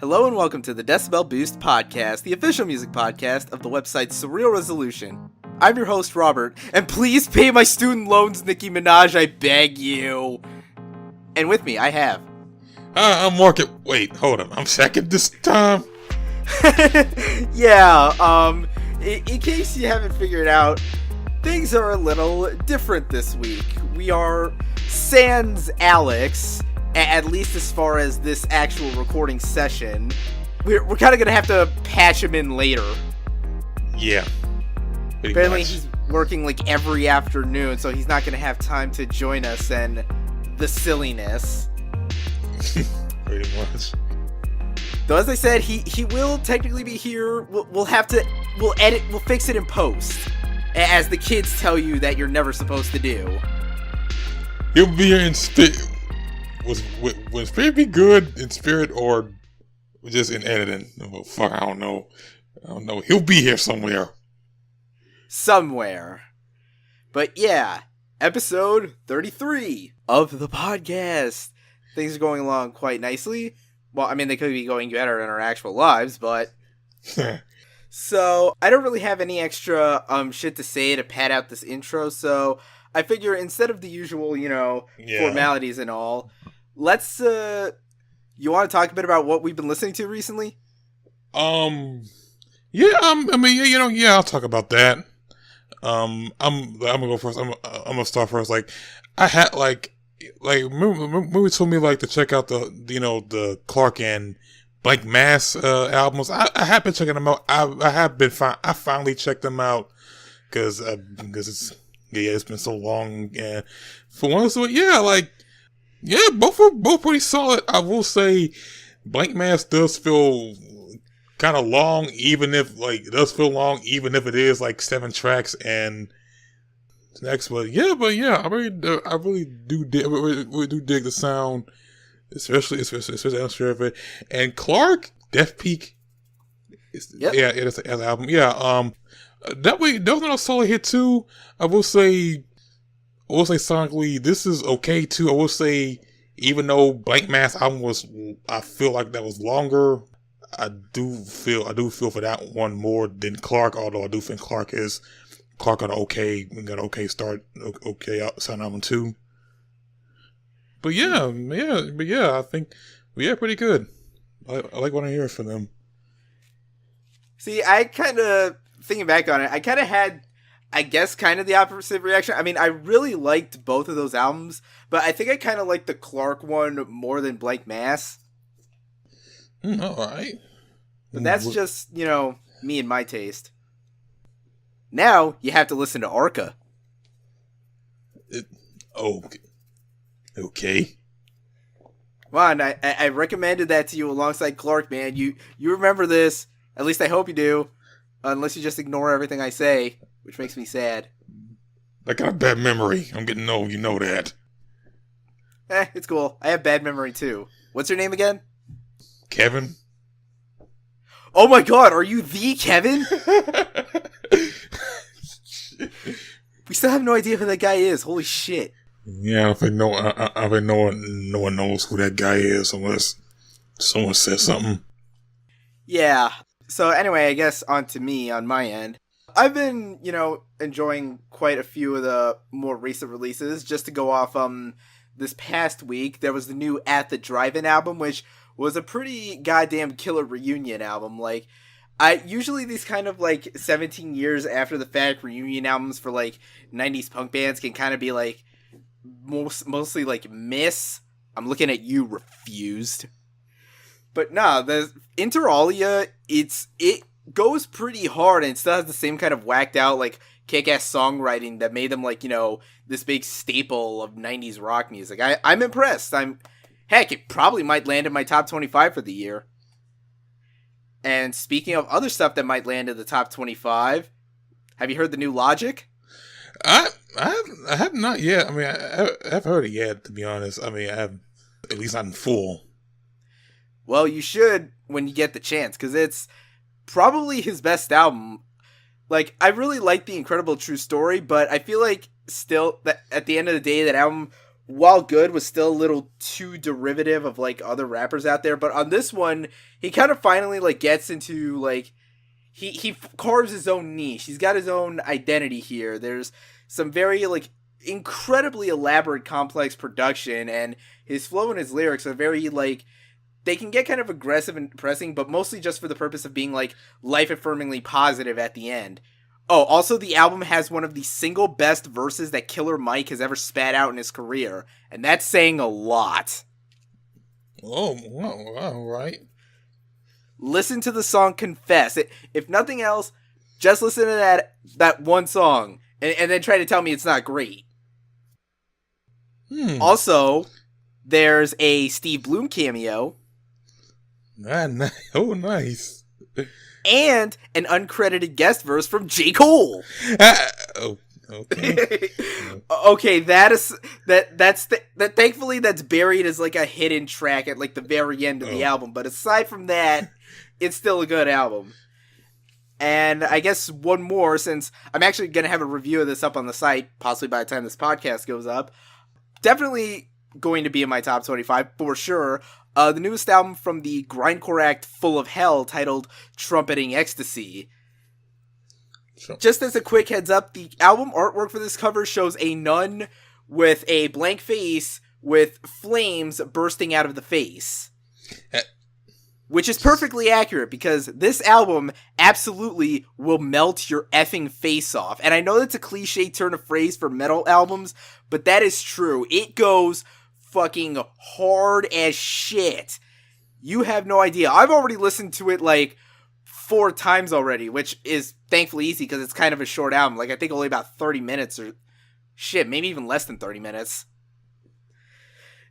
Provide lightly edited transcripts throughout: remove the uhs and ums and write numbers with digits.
Hello and welcome to the Decibel Boost podcast, the official music podcast of the website Surreal Resolution. I'm your host, Robert, and please pay my student loans, Nicki Minaj, I beg you. And with me, I have... I'm Market. Wait, hold on. I'm second this time? In case you haven't figured out, things are a little different this week. We are sans Alex, at least as far as this actual recording session. We're kind of going to have to patch him in later. Yeah. Apparently he's working like every afternoon, so he's not going to have time to join us and the silliness. Pretty much. Though as I said, he will technically be here. We'll fix it in post, as the kids tell you that you're never supposed to do. He'll be here in spirit. Was spirit be good in spirit or just in editing? Oh, fuck, I don't know. He'll be here somewhere. But yeah, episode 33 of the podcast. Things are going along quite nicely. Well, I mean, they could be going better in our actual lives, but... So, I don't really have any extra shit to say to pad out this intro, so I figure instead of the usual, formalities and all, let's, you want to talk a bit about what we've been listening to recently? I'll talk about that. I'm gonna go first. I'm gonna start first. I had, remember we told me, to check out the Clark and Blank Mass, albums. I have been checking them out. I finally checked them out, because it's been so long, and for once, both pretty solid. I will say, Blank Mass does feel kind of long, even if it is 7 tracks and next. I really do dig the sound, especially the atmosphere of it. And Clark, Death Peak, it's an album. That was not a solid hit too. I will say sonically, this is okay too. I will say, even though Blank Mass album I feel like that was longer. I do feel for that one more than Clark, although I do think Clark got an okay start, okay sound album too. But I think pretty good. I like what I hear from them. See, I kind of, thinking back on it, I kind of had, I guess, kind of the opposite reaction. I mean, I really liked both of those albums, but I think I kind of liked the Clark one more than Blank Mass. Alright. But that's just, me and my taste. Now, you have to listen to Arca. Okay. Come on, I recommended that to you alongside Clark, man. You remember this. At least I hope you do. Unless you just ignore everything I say, which makes me sad. I got a bad memory. I'm getting old, you know that. It's cool. I have bad memory, too. What's your name again? Kevin. Oh my god, are you the Kevin? We still have no idea who that guy is. Holy shit. Yeah, I think no one knows who that guy is unless someone says something. Yeah. So anyway, I guess on to me on my end. I've been, enjoying quite a few of the more recent releases. Just to go off, this past week, there was the new At the Drive-In album, which was a pretty goddamn killer reunion album. Usually these kind of 17 years after the fact reunion albums for 90s punk bands can kind of be mostly miss. I'm looking at you, Refused. But nah, the Inter Alia, it goes pretty hard and it still has the same kind of whacked out kick-ass songwriting that made them this big staple of 90s rock music. I'm impressed. Heck, it probably might land in my top 25 for the year. And speaking of other stuff that might land in the top 25, have you heard the new Logic? I have not yet. I mean, I've heard it yet, to be honest. I mean, I have, at least not in full. Well, you should when you get the chance, because it's probably his best album. I really like The Incredible True Story, but I feel still that at the end of the day, that album while good, was still a little too derivative of like other rappers out there. But on this one, he kind of finally like gets into like he carves his own niche. He's got his own identity here. There's some very like incredibly elaborate, complex production, and his flow and his lyrics are very like they can get kind of aggressive and depressing, but mostly just for the purpose of being like life-affirmingly positive at the end. Oh, also the album has one of the single best verses that Killer Mike has ever spat out in his career, and that's saying a lot. Oh, well, all right. Listen to the song Confess. If nothing else, just listen to that one song, and then try to tell me it's not great. Also, there's a Steve Bloom cameo. Oh, nice. And an uncredited guest verse from J. Cole. Okay. Okay, that's thankfully that's buried as like a hidden track at like the very end of the album. But aside from that, it's still a good album. And I guess one more, since I'm actually going to have a review of this up on the site, possibly by the time this podcast goes up. Definitely going to be in my top 25 for sure. The newest album from the grindcore act Full of Hell, titled Trumpeting Ecstasy. Sure. Just as a quick heads up, the album artwork for this cover shows a nun with a blank face with flames bursting out of the face. Which is perfectly accurate, because this album absolutely will melt your effing face off. And I know that's a cliche turn of phrase for metal albums, but that is true. It goes fucking hard as shit. You have no idea. I've already listened to it like 4 times already, which is thankfully easy because it's kind of a short album. Like, I think only about 30 minutes or shit, maybe even less than 30 minutes.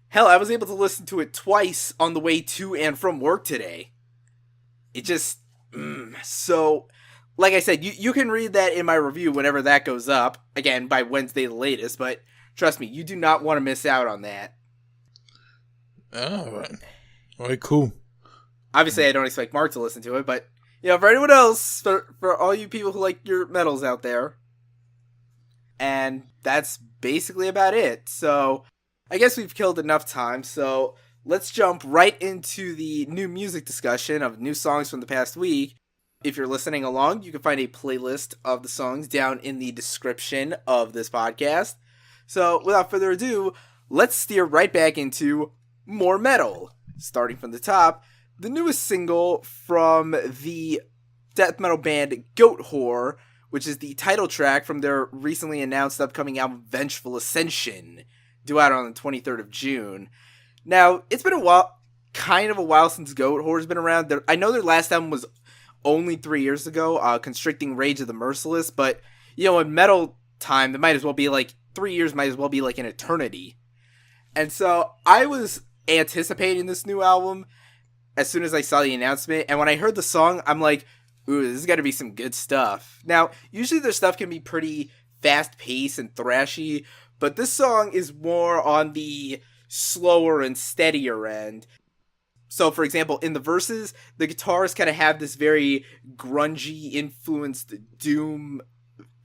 Hell, I was able to listen to it twice on the way to and from work today. It just, so, like I said, you can read that in my review whenever that goes up. Again, by Wednesday the latest, but trust me, you do not want to miss out on that. All right, cool. Obviously, I don't expect Mark to listen to it, but, you know, for anyone else, for all you people who like your metals out there. And that's basically about it. So, I guess we've killed enough time, so let's jump right into the new music discussion of new songs from the past week. If you're listening along, you can find a playlist of the songs down in the description of this podcast. So, without further ado, let's steer right back into more metal. Starting from the top, the newest single from the death metal band Goatwhore, which is the title track from their recently announced upcoming album Vengeful Ascension, due out on the 23rd of June. Now, it's been kind of a while since Goatwhore's been around. I know their last album was only 3 years ago, Constricting Rage of the Merciless, but, you know, in metal time, it might as well be like, 3 years might as well be like an eternity. And so, I was anticipating this new album as soon as I saw the announcement, and when I heard the song, I'm like, ooh, this has got to be some good stuff. Now, usually their stuff can be pretty fast-paced and thrashy, but this song is more on the slower and steadier end. So, for example, in the verses, the guitars kind of have this very grungy influenced doom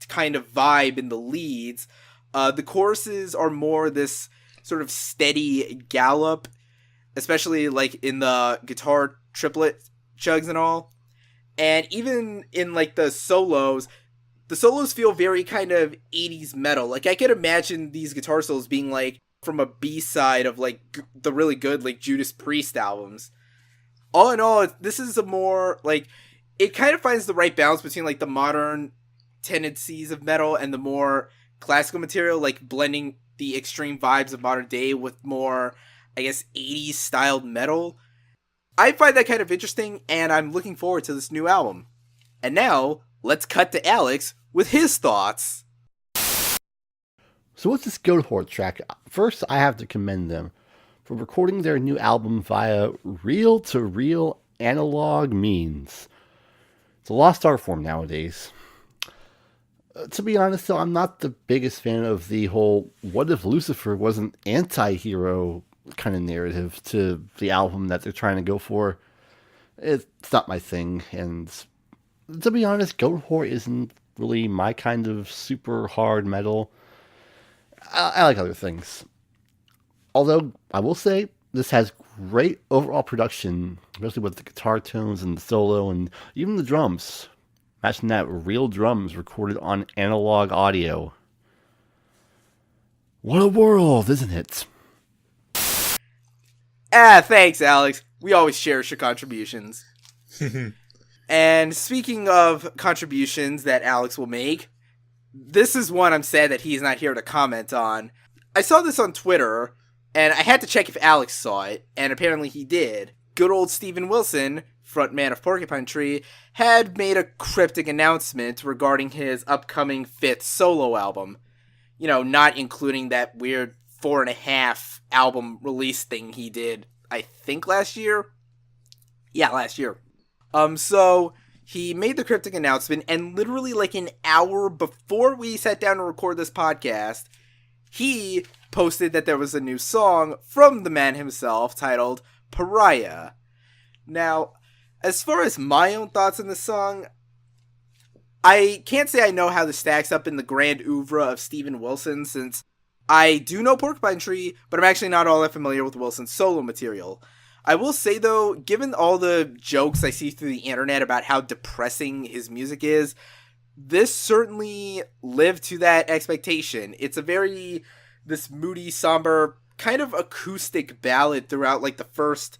kind of vibe in the leads. The choruses are more this sort of steady gallop, especially like in the guitar triplet chugs and all. And even in like the solos feel very kind of 80s metal. Like, I could imagine these guitar solos being like from a B-side of like the really good like Judas Priest albums. All in all, this is a more like, it kind of finds the right balance between like the modern tendencies of metal and the more classical material, like blending the extreme vibes of modern day with more, I guess, 80s styled metal. I find that kind of interesting, and I'm looking forward to this new album. And now, let's cut to Alex with his thoughts. So what's this Goatwhore track? First, I have to commend them for recording their new album via reel-to-reel analog means. It's a lost art form nowadays. To be honest, though, I'm not the biggest fan of the whole what if Lucifer was an anti-hero kind of narrative to the album that they're trying to go for. It's not my thing, and to be honest, Goatwhore isn't really my kind of super hard metal. I like other things. Although, I will say, this has great overall production, especially with the guitar tones and the solo and even the drums. Imagine that, real drums recorded on analog audio. What a world, isn't it? Thanks, Alex. We always cherish your contributions. And speaking of contributions that Alex will make, this is one I'm sad that he's not here to comment on. I saw this on Twitter, and I had to check if Alex saw it, and apparently he did. Good old Steven Wilson, frontman of Porcupine Tree, had made a cryptic announcement regarding his upcoming 5th solo album. You know, not including that weird 4.5 album release thing he did, I think last year? Yeah, last year. So he made the cryptic announcement, and literally like an hour before we sat down to record this podcast, he posted that there was a new song from the man himself titled Pariah. Now, as far as my own thoughts on this song, I can't say I know how this stacks up in the grand oeuvre of Steven Wilson, since I do know Porcupine Tree, but I'm actually not all that familiar with Wilson's solo material. I will say, though, given all the jokes I see through the internet about how depressing his music is, this certainly lived to that expectation. It's a very, this moody, somber, kind of acoustic ballad throughout, like, the first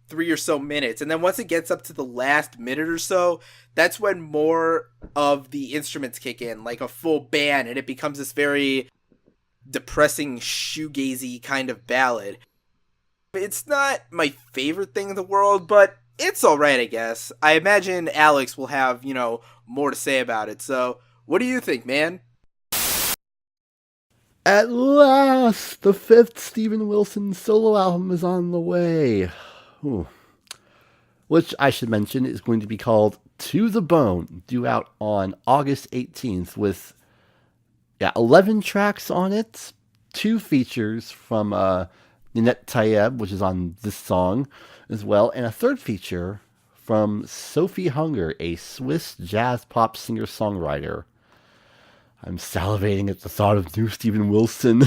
3 or so minutes. And then once it gets up to the last minute or so, that's when more of the instruments kick in, like a full band, and it becomes this very depressing, shoegazy kind of ballad. It's not my favorite thing in the world, but it's alright, I guess. I imagine Alex will have, more to say about it. So, what do you think, man? At last, the 5th Steven Wilson solo album is on the way. Ooh. Which, I should mention, is going to be called To the Bone, due out on August 18th, with 11 tracks on it, 2 features from Ninette Tayeb, which is on this song as well, and a 3rd feature from Sophie Hunger, a Swiss jazz pop singer-songwriter. I'm salivating at the thought of new Steven Wilson.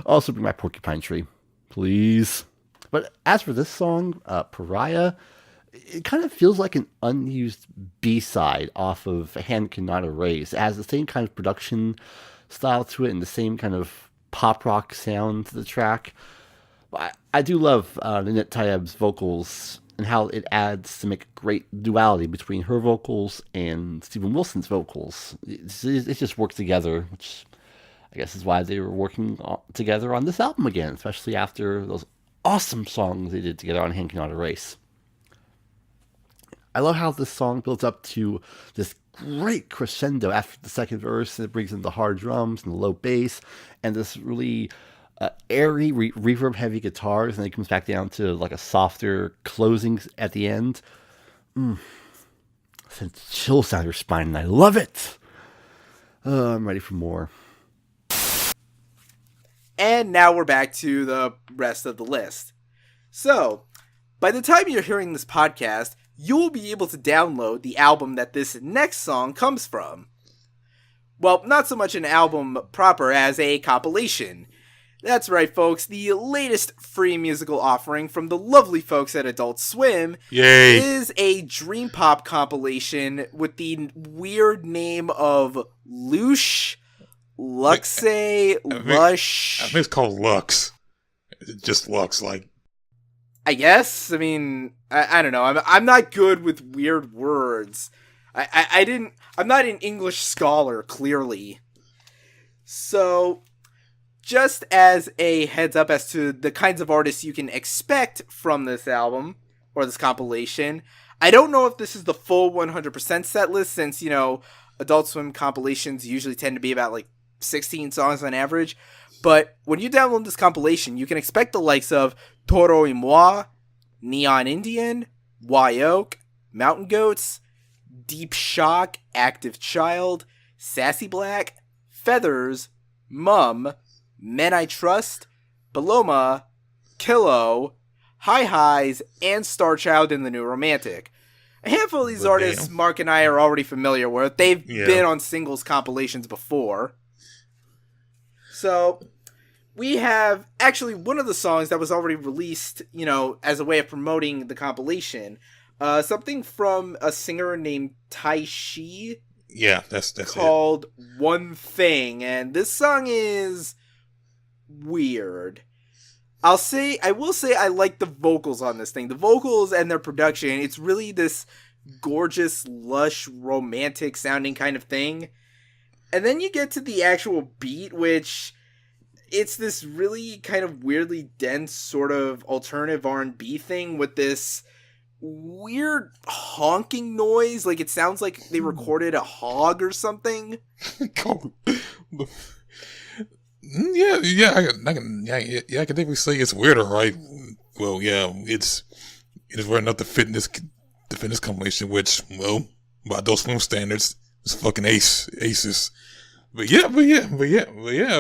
Also bring my Porcupine Tree, please. But as for this song, Pariah, it kind of feels like an unused B-side off of Hand Cannot Erase. It has the same kind of production style to it and the same kind of pop rock sound to the track. I do love Ninette Tayeb's vocals and how it adds to make a great duality between her vocals and Steven Wilson's vocals. It just works together, which I guess is why they were working together on this album again, especially after those awesome songs they did together on Hand Cannot Erase. I love how this song builds up to this great crescendo after the second verse, and it brings in the hard drums and the low bass, and this really airy, reverb-heavy guitars, and then it comes back down to like a softer closing at the end. Sends chills down your spine, and I love it! I'm ready for more. And now we're back to the rest of the list. So, by the time you're hearing this podcast, you'll be able to download the album that this next song comes from. Well, not so much an album proper as a compilation. That's right, folks, the latest free musical offering from the lovely folks at Adult Swim is a Dream Pop compilation with the weird name of Lush, Luxe, Lush. I think it's called Lux. Just Lux, like. I guess. I mean, I don't know. I'm not good with weird words. I'm not an English scholar, clearly. So, just as a heads up as to the kinds of artists you can expect from this album, or this compilation, I don't know if this is the full 100% set list, since, Adult Swim compilations usually tend to be about, 16 songs on average. But when you download this compilation, you can expect the likes of Toro y Moi, Neon Indian, Y-Oak, Mountain Goats, Deep Shock, Active Child, Sassy Black, Feathers, Mum, Men I Trust, Paloma, Kilo, High Highs, and Starchild and the New Romantic. A handful of these artists Mark and I are already familiar with. They've been on singles compilations before. So, we have actually one of the songs that was already released, as a way of promoting the compilation. Something from a singer named Tei Shi. Yeah, that's called One Thing, and this song is weird. I will say I like the vocals on this thing. The vocals and their production, it's really this gorgeous, lush, romantic sounding kind of thing. And then you get to the actual beat, which it's this really kind of weirdly dense sort of alternative R&B thing with this weird honking noise. Like, it sounds like they recorded a hog or something. I can definitely say it's weirder, right? Well, yeah, it is weird enough to fit in this compilation, which, well, by those film standards, is fucking aces. But yeah,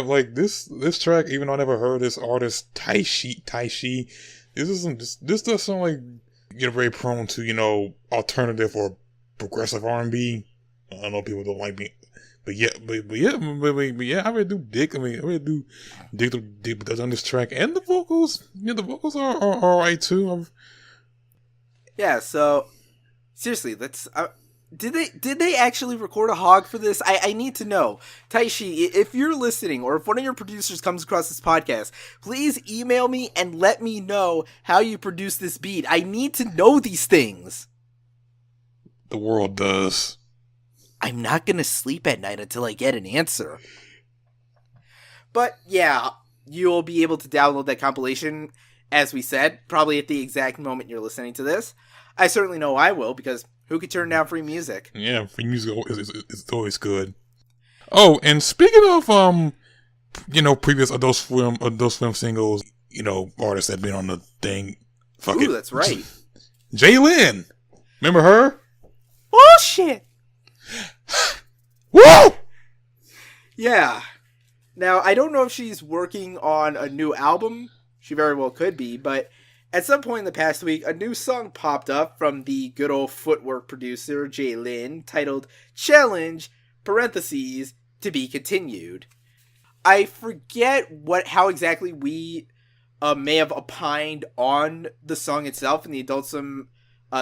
like this track, even though I never heard this artist Tei Shi, this does sound like you're very prone to, alternative or progressive R&B. I know people don't like me, but yeah, I really do dig. I really do dig the on this track, and the vocals. Yeah, the vocals are alright too. Yeah. So seriously, let's. Did they actually record a hog for this? I need to know. Tei Shi, if you're listening, or if one of your producers comes across this podcast, please email me and let me know how you produced this beat. I need to know these things. The world does. I'm not gonna sleep at night until I get an answer. But yeah, you'll be able to download that compilation, as we said, probably at the exact moment you're listening to this. I certainly know I will, because who could turn down free music? Yeah, free music is always good. Oh, and speaking of previous adult film singles, artists that have been on the thing. Ooh, that's right. Jlin, remember her? Oh shit! Woo! Yeah. Now, I don't know if she's working on a new album. She very well could be, but at some point in the past week, a new song popped up from the good old footwork producer, Jlin, titled Challenge, parentheses, to be continued. I forget how exactly we may have opined on the song itself in the Adult Swim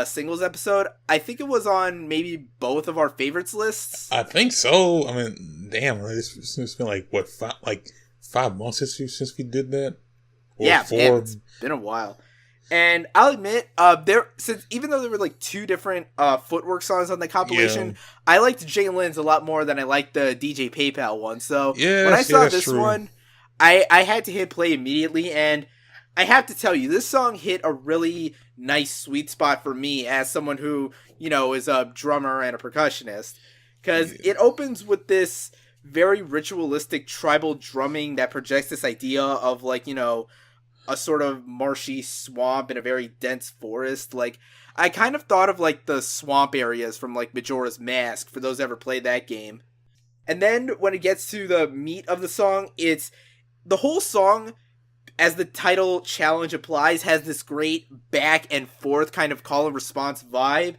singles episode. I think it was on maybe both of our favorites lists. I think so. I mean, damn, it's been like 5 months since we did that. Or yeah, 4. Man, it's been a while. And I'll admit, even though there were like 2 different footwork songs on the compilation, yeah, I liked Jlin's a lot more than I liked the DJ PayPal one. So when I saw this one, I had to hit play immediately, and I have to tell you, this song hit a really nice sweet spot for me as someone who, is a drummer and a percussionist. Because it opens with this very ritualistic tribal drumming that projects this idea of like, a sort of marshy swamp in a very dense forest. Like, I kind of thought of like the swamp areas from like Majora's Mask, for those who ever played that game. And then when it gets to the meat of the song, it's the whole song, as the title Challenge applies, has this great back and forth kind of call and response vibe.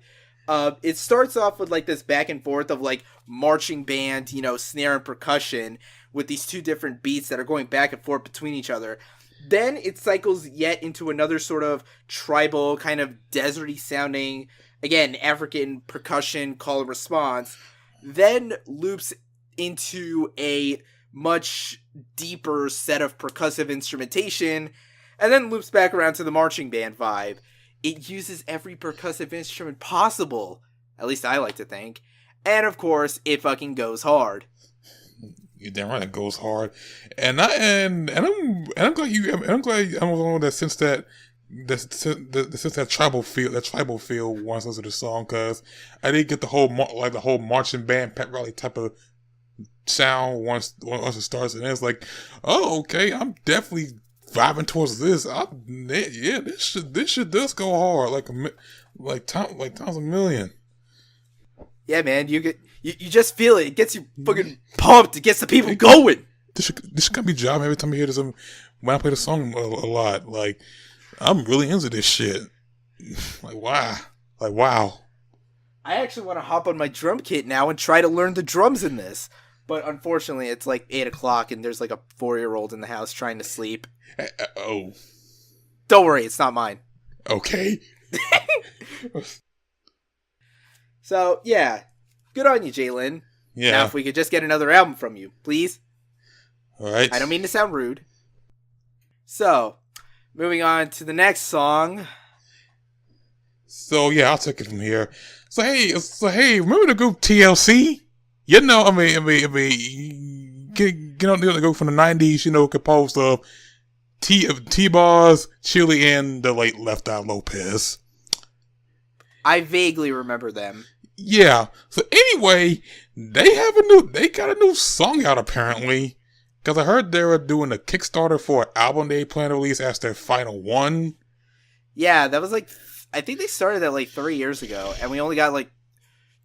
It starts off with like this back and forth of like marching band, snare and percussion with these 2 different beats that are going back and forth between each other. Then it cycles yet into another sort of tribal, kind of deserty sounding, again, African percussion call and response. Then loops into a much deeper set of percussive instrumentation, and then loops back around to the marching band vibe. It uses every percussive instrument possible, at least I like to think, and of course, it fucking goes hard. You're damn right, it goes hard, and I'm glad I'm on that sense that that tribal feel once I listen to the song, because I didn't get the whole marching band pep rally type of sound once it starts, and it's like, oh, okay, I'm definitely vibing towards this. This shit does go hard, like times a million. Yeah, man, you just feel it. It gets you fucking pumped. It gets the people going. This should be job every time I hear this. When I play the song a lot, like, I'm really into this shit. Like, wow. I actually want to hop on my drum kit now and try to learn the drums in this. But unfortunately, it's like 8 o'clock and there's like a 4-year-old in the house trying to sleep. Oh. Don't worry, it's not mine. Okay. So, yeah. Good on you, Jlin. Yeah. Now, if we could just get another album from you, please. All right. I don't mean to sound rude. So, moving on to the next song. So, yeah, I'll take it from here. So, hey, remember the group TLC? You know, I mean, get on the group from the 90s, you know, composed of T-Boz, Chili, and the late Left Eye Lopez. I vaguely remember them. Yeah. So anyway, they got a new song out apparently. Because I heard they were doing a Kickstarter for an album they plan to release as their final one. Yeah, that was like, I think they started that like 3 years ago, and we only got like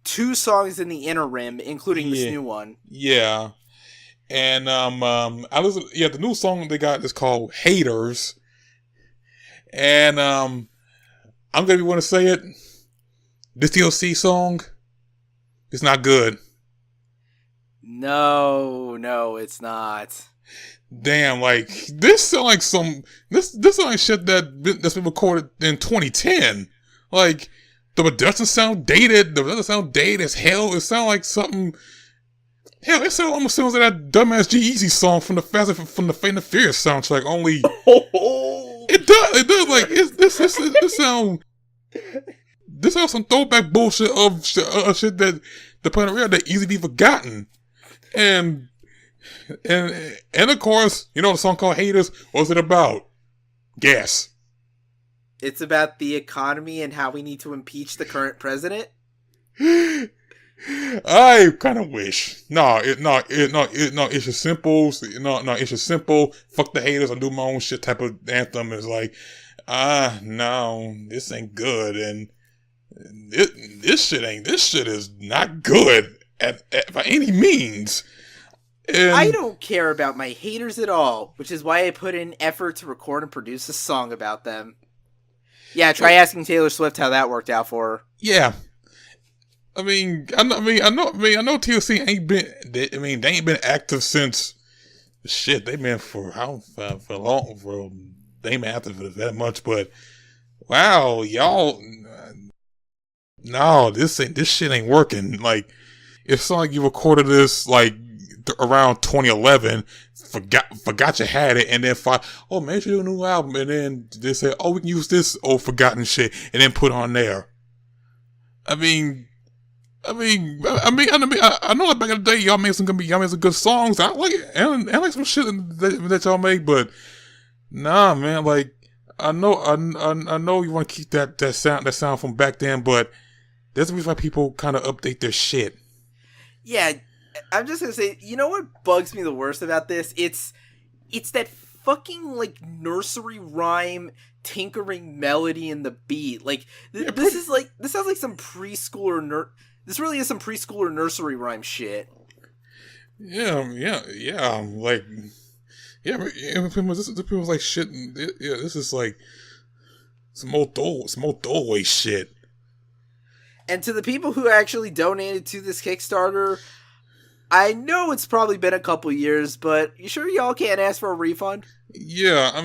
2 songs in the interim, including this new one. Yeah. And the new song they got is called Haters. And I'm gonna want to say it. This DLC song is not good. No, it's not. Damn, like this sound like this sound like shit that's been recorded in 2010. Like the production sound dated. The production sound dated as hell. It sound like something. Hell, it almost sounds like that dumbass G-Eazy song from the Fast and the Furious soundtrack. Only it does. Like this sound. This sounds some throwback bullshit of shit that the Pariah that easily be forgotten. And of course, you know the song called Haters. What's it about? Gas. It's about the economy and how we need to impeach the current president. I kind of wish. It's just simple. It's just simple. Fuck the haters. I do my own shit type of anthem. It's like, no, this ain't good. And this shit is not good by any means. And I don't care about my haters at all, which is why I put in effort to record and produce a song about them. Yeah, try asking Taylor Swift how that worked out for her. Yeah. I know TLC ain't been. They ain't been active since. Shit, they've been for long. They ain't been active for that much, but wow, y'all. No, this shit ain't working. Like, it's like you recorded this like around 2011. Forgot you had it, and then oh man, you should do a new album, and then they say, oh, we can use this old forgotten shit, and then put on there. I know that back in the day y'all made some good songs. I like it. I like some shit that y'all make, but nah, man. Like I know you want to keep that sound from back then, but there's a reason why people kind of update their shit. Yeah, I'm just gonna say, you know what bugs me the worst about this? It's that fucking like nursery rhyme tinkering melody in the beat. Like this sounds like some preschooler This really is some preschooler nursery rhyme shit. Yeah. Like, this was like shit. Yeah, this is like some old throwaway shit. And to the people who actually donated to this Kickstarter, I know it's probably been a couple years, but you sure y'all can't ask for a refund? Yeah, I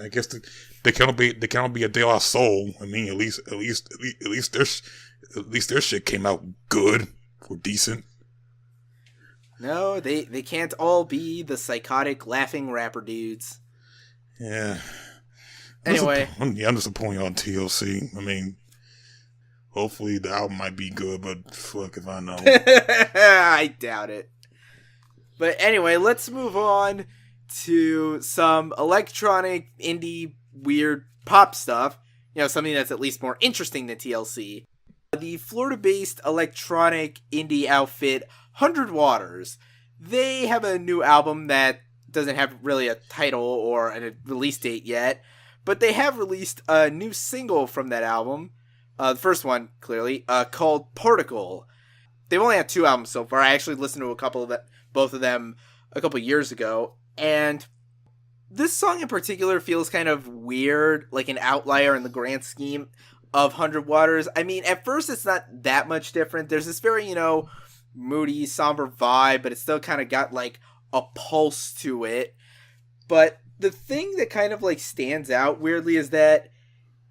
guess they cannot be a De La Soul. I mean, at least their shit came out good or decent. No, they can't all be the psychotic laughing rapper dudes. Yeah. Anyway, I'm disappointed on TLC. I mean, hopefully the album might be good, but fuck if I know. I doubt it. But anyway, let's move on to some electronic, indie, weird pop stuff. You know, something that's at least more interesting than TLC. The Florida-based electronic indie outfit 100 Waters. They have a new album that doesn't have really a title or a release date yet, but they have released a new single from that album. The first one, clearly, called Particle. They've only had 2 albums so far. I actually listened to both of them a couple years ago, and this song in particular feels kind of weird, like an outlier in the grand scheme of 100 Waters. I mean, at first it's not that much different. There's this very, moody, somber vibe, but it still kind of got like a pulse to it. But the thing that kind of like stands out weirdly is that,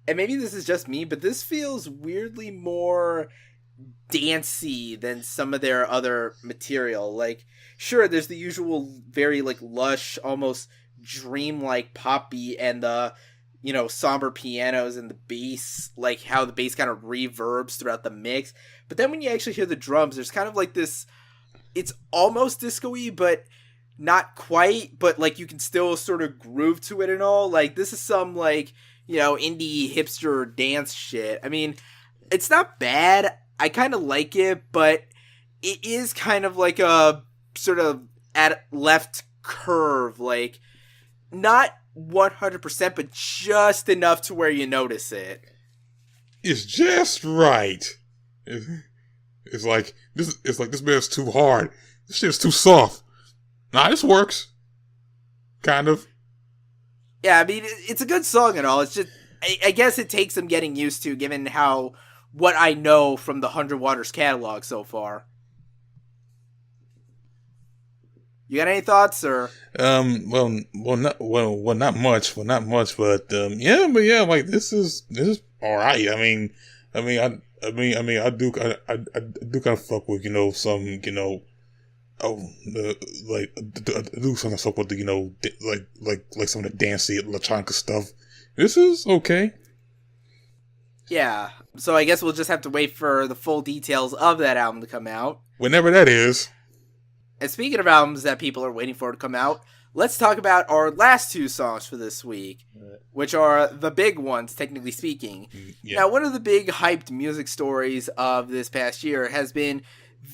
and maybe this is just me, but this feels weirdly more dancey than some of their other material. Like, sure, there's the usual very like lush, almost dreamlike pop beat and the, you know, somber pianos and the bass, like how the bass kind of reverbs throughout the mix. But then when you actually hear the drums, there's kind of like this, it's almost disco-y, but not quite, but like you can still sort of groove to it and all. Like, this is some like, you know, indie hipster dance shit. I mean, it's not bad. I kind of like it, but it is kind of like a sort of at left curve, like not 100%, but just enough to where you notice it. It's just right. It's like this band's too hard. This shit's too soft. Nah, this works. Kind of. Yeah, I mean, it's a good song and all. It's just, I guess it takes some getting used to, given what I know from the 100 Waters catalog so far. You got any thoughts, or? Not much, but yeah, like this is all right. I do kind of fuck with, you know, some, you know, I do something fuck with the, you know, like some of the dancey electronica stuff. This is okay. Yeah, so I guess we'll just have to wait for the full details of that album to come out. Whenever that is. And speaking of albums that people are waiting for to come out, let's talk about our last two songs for this week, which are the big ones, technically speaking. Yeah. Now, one of the big hyped music stories of this past year has been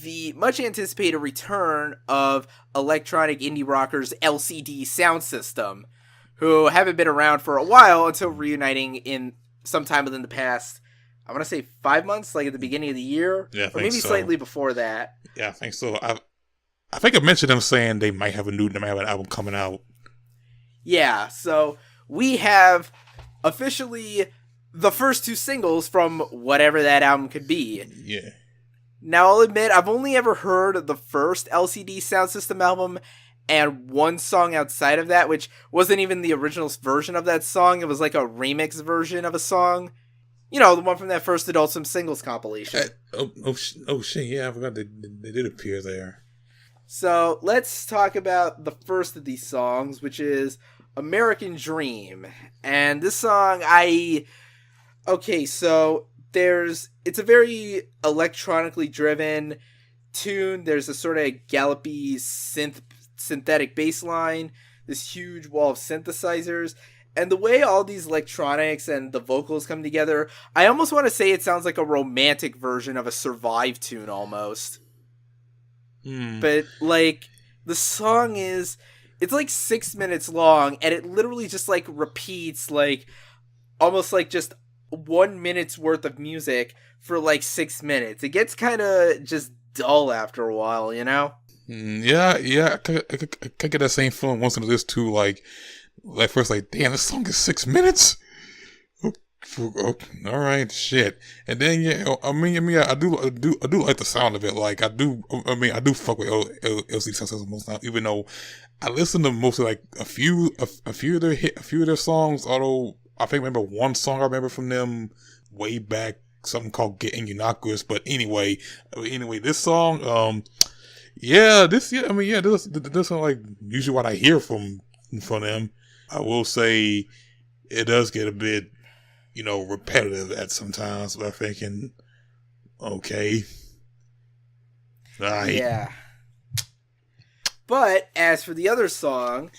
the much-anticipated return of electronic indie rockers LCD Soundsystem, who haven't been around for a while until reuniting in sometime within the past, I want to say 5 months, like at the beginning of the year, or maybe slightly before that. Yeah, I think so. I think I mentioned them saying they might have an album coming out. Yeah, so we have officially the first two singles from whatever that album could be. Yeah. Now, I'll admit, I've only ever heard the first LCD Soundsystem album and one song outside of that, which wasn't even the original version of that song. It was like a remix version of a song. You know, the one from that first Adult Swim singles compilation. Oh shit, yeah, I forgot they did appear there. So, let's talk about the first of these songs, which is American Dream. And this song, okay, so it's a very electronically driven tune. There's a sort of gallopy synthetic bass line, this huge wall of synthesizers, and the way all these electronics and the vocals come together, I almost want to say it sounds like a romantic version of a Survive tune almost. But like the song it's like 6 minutes long, and it literally just like repeats like almost like just 1 minute's worth of music for like 6 minutes. It gets kind of just dull after a while, you know? Yeah, I could get that same feeling once into this too. Like first, like, damn, this song is 6 minutes. Okay, all right, shit. And then yeah, I do like the sound of it. Like I do fuck with LCD Soundsystem most time, even though I listen to mostly like a few of their songs. Although I think I remember one song I remember from them way back, something called "Getting Innocuous." But anyway, this song, this is like usually what I hear from them. I will say it does get a bit, you know, repetitive at sometimes, but I'm thinking, okay. Alright. Yeah. But as for the other song,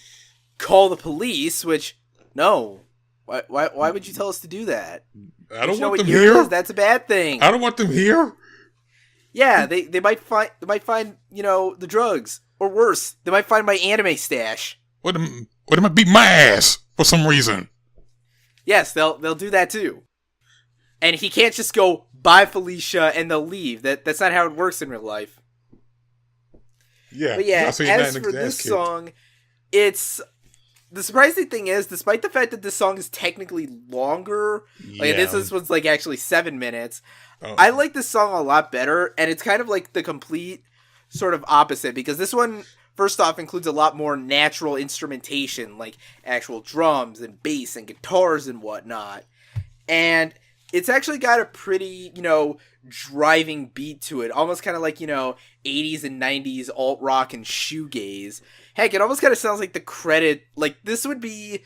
Call the Police, which, no. Why would you tell us to do that? I don't want them here. That's a bad thing. I don't want them here. Yeah, they might find, you know, the drugs. Or worse, they might find my anime stash. What they might beat my ass for some reason. Yes, they'll do that too. And he can't just go, bye Felicia, and they'll leave. That's not how it works in real life. Yeah. But yeah, as for this song, the surprising thing is, despite the fact that this song is technically longer, like this one's like actually 7 minutes, I like this song a lot better, and it's kind of like the complete sort of opposite, because this one, first off, includes a lot more natural instrumentation, like actual drums and bass and guitars and whatnot. And it's actually got a pretty, driving beat to it. Almost kind of like, 80s and 90s alt-rock and shoegaze. Heck, it almost kind of sounds like the credit, like this would be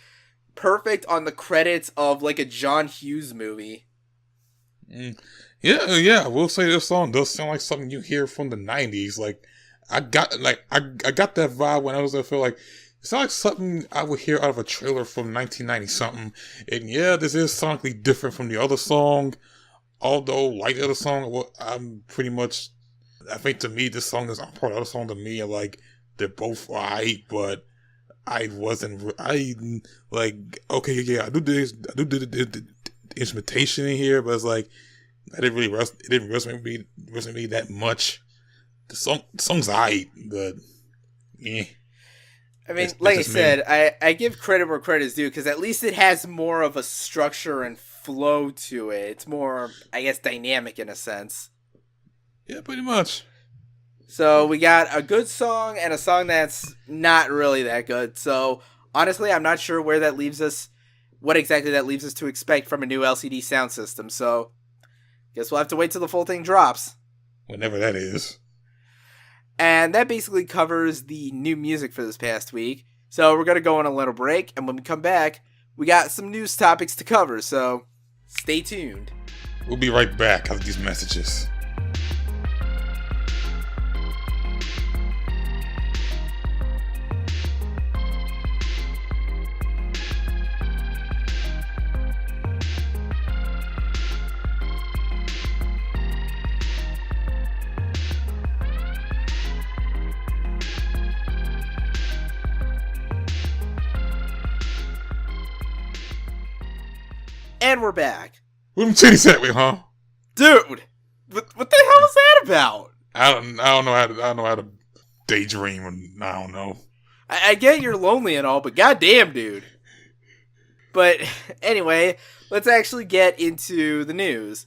perfect on the credits of like a John Hughes movie. Yeah, I will say this song does sound like something you hear from the 90s. Like, I got that vibe when I was there. I feel like it sounds like something I would hear out of a trailer from 1990 something. And yeah, this is sonically different from the other song. Although, like the other song, well, I think to me, this song is on part of the other song to me. And like, they're both right, but okay, yeah, I do the instrumentation in here, but it's like, it didn't resonate with me that much. The song's alright, but yeah. I mean, like I said, I give credit where credit is due, because at least it has more of a structure and flow to it. It's more, I guess, dynamic in a sense. Yeah, pretty much. So we got a good song and a song that's not really that good. So honestly, I'm not sure where that leaves us, what exactly that leaves us to expect from a new LCD Soundsystem. So guess we'll have to wait till the full thing drops. Whenever that is. And that basically covers the new music for this past week. So we're going to go on a little break, and when we come back, we got some news topics to cover, so stay tuned. We'll be right back after these messages. And we're back. What them titties at me, huh? Dude, what the hell is that about? I don't know how to daydream, and I don't know. I get you're lonely and all, but goddamn, dude. But anyway, let's actually get into the news.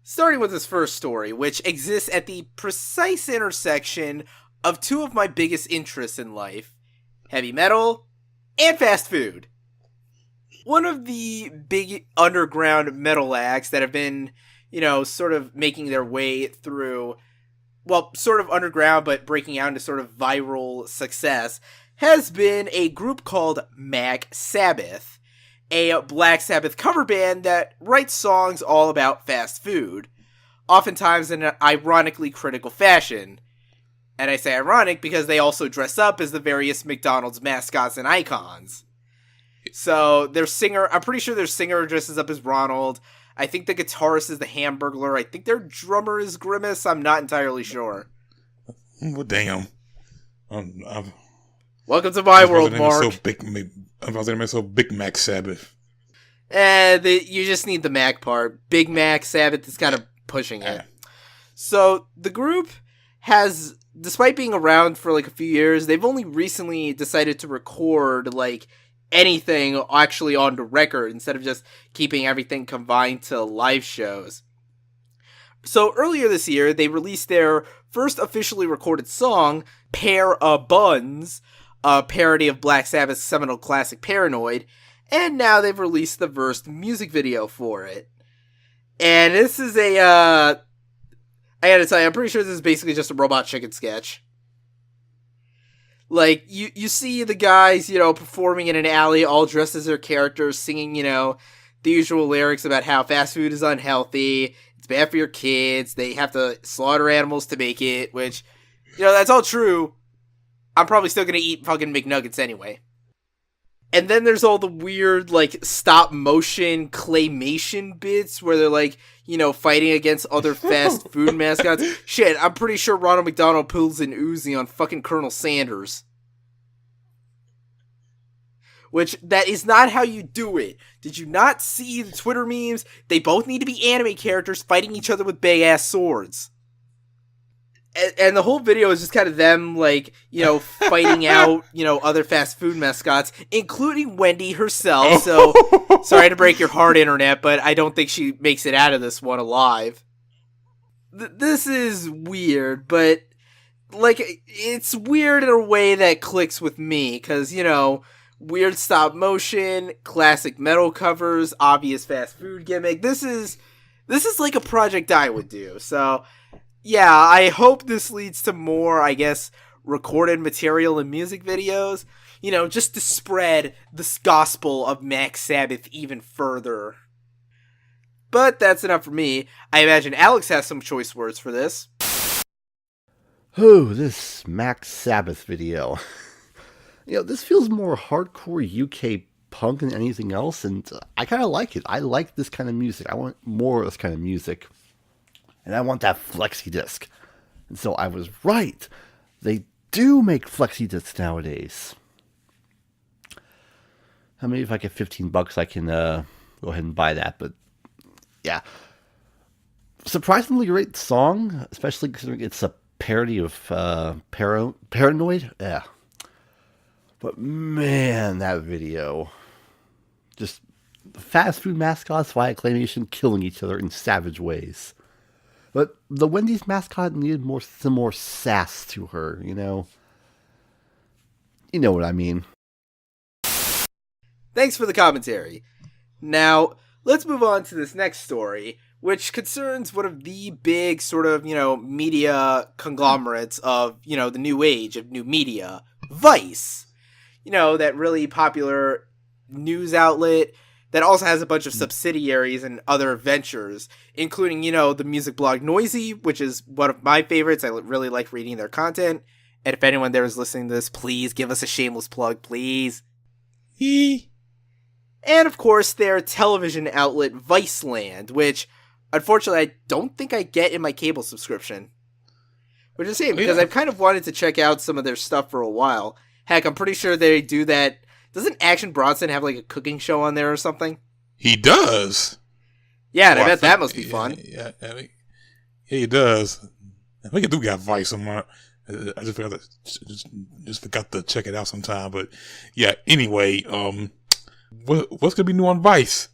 Starting with this first story, which exists at the precise intersection of two of my biggest interests in life: heavy metal and fast food. One of the big underground metal acts that have been, sort of making their way through, well, sort of underground, but breaking out into sort of viral success, has been a group called Sabbath, a Black Sabbath cover band that writes songs all about fast food, oftentimes in an ironically critical fashion. And I say ironic because they also dress up as the various McDonald's mascots and icons. So their singer, I'm pretty sure their singer dresses up as Ronald. I think the guitarist is the Hamburglar. I think their drummer is Grimace. I'm not entirely sure. Well, damn. Welcome to my world, Mark. I was going to so Big Mac Sabbath. You just need the Mac part. Big Mac Sabbath is kind of pushing it. So the group has, despite being around for like a few years, they've only recently decided to record like anything actually on the record instead of just keeping everything confined to live shows. So earlier this year, they released their first officially recorded song, Pair of Buns, a parody of Black Sabbath's seminal classic Paranoid, and now they've released the first music video for it. And this is I gotta tell you, I'm pretty sure this is basically just a Robot Chicken sketch. Like, you see the guys, performing in an alley, all dressed as their characters, singing, the usual lyrics about how fast food is unhealthy, it's bad for your kids, they have to slaughter animals to make it, which, that's all true. I'm probably still gonna eat fucking McNuggets anyway. And then there's all the weird, like, stop-motion claymation bits where they're, like, fighting against other fast food mascots. Shit, I'm pretty sure Ronald McDonald pulls an Uzi on fucking Colonel Sanders. Which, that is not how you do it. Did you not see the Twitter memes? They both need to be anime characters fighting each other with big-ass swords. And the whole video is just kind of them, like, fighting out, other fast food mascots, including Wendy herself. So, sorry to break your heart, Internet, but I don't think she makes it out of this one alive. This is weird, but, like, it's weird in a way that clicks with me, because, weird stop motion, classic metal covers, obvious fast food gimmick. This is like a project I would do. So, yeah, I hope this leads to more, I guess, recorded material and music videos, just to spread this gospel of Max Sabbath even further. But that's enough for me. I imagine Alex has some choice words for this. Oh, this Max Sabbath video. This feels more hardcore UK punk than anything else, and I kind of like it. I like this kind of music. I want more of this kind of music. And I want that flexi disc. And so I was right. They do make flexi discs nowadays. Maybe if I get $15, I can go ahead and buy that. But yeah, surprisingly great song, especially considering it's a parody of Paranoid. Yeah, but man, that video, just fast food mascots via claymation killing each other in savage ways. But the Wendy's mascot needed some more sass to her, You know what I mean. Thanks for the commentary. Now, let's move on to this next story, which concerns one of the big sort of, media conglomerates of, the new age of new media, Vice. That really popular news outlet that also has a bunch of subsidiaries and other ventures, including, the music blog Noisy, which is one of my favorites. I really like reading their content. And if anyone there is listening to this, please give us a shameless plug, please. And, of course, their television outlet, Viceland, which, unfortunately, I don't think I get in my cable subscription. Which is a shame, because I've kind of wanted to check out some of their stuff for a while. Heck, I'm pretty sure they do that. Doesn't Action Bronson have, a cooking show on there or something? He does. Yeah, and I bet that must be fun. Yeah, he does. I think I do got Vice on my... I just forgot to check it out sometime. But, yeah, anyway, what's gonna be new on Vice?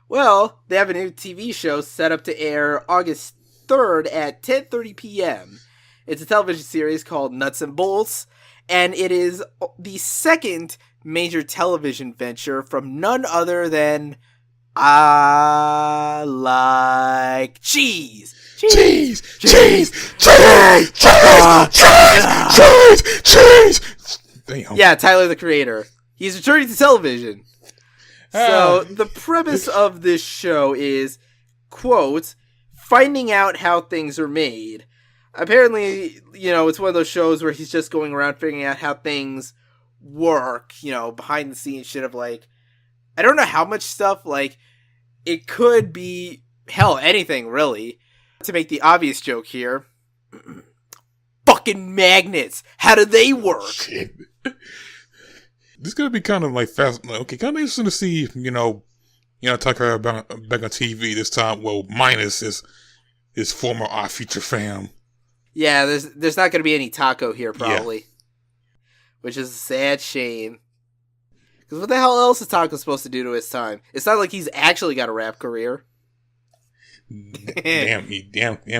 Well, they have a new TV show set up to air August 3rd at 10:30 p.m. It's a television series called Nuts and Bolts, and it is the second major television venture from none other than I Like Cheese. Cheese! Damn. Yeah, Tyler, the Creator. He's returning to television. So, the premise of this show is, quote, finding out how things are made. Apparently, it's one of those shows where he's just going around figuring out how things work, behind the scenes shit of, I don't know how much stuff, it could be, hell, anything, really. To make the obvious joke here, fucking magnets, how do they work? Shit. This is gonna be kind of fast. Okay, kind of interesting to see, Tucker back on TV this time. Well, minus his former Our Future fam. Yeah, there's not gonna be any Taco here probably, which is a sad shame. Because what the hell else is Taco supposed to do to his time? It's not like he's actually got a rap career. Damn,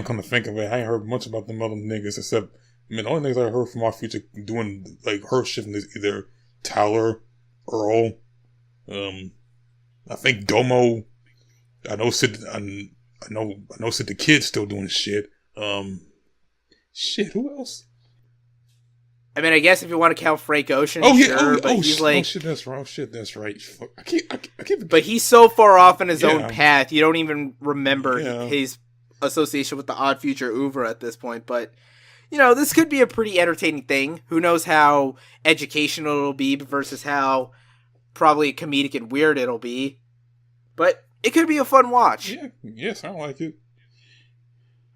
come to think of it, I ain't heard much about them other niggas except, the only things I heard from Our Future doing, her shifting is either Tyler, Earl, I think Domo, I know Sid the Kid's still doing shit, who else? I mean, I guess if you want to count Frank Ocean, shit, that's right. I can't. But he's so far off in his own path, you don't even remember his association with the Odd Future oeuvre at this point. But this could be a pretty entertaining thing. Who knows how educational it'll be versus how probably comedic and weird it'll be. But it could be a fun watch. Yeah, yes, I like it.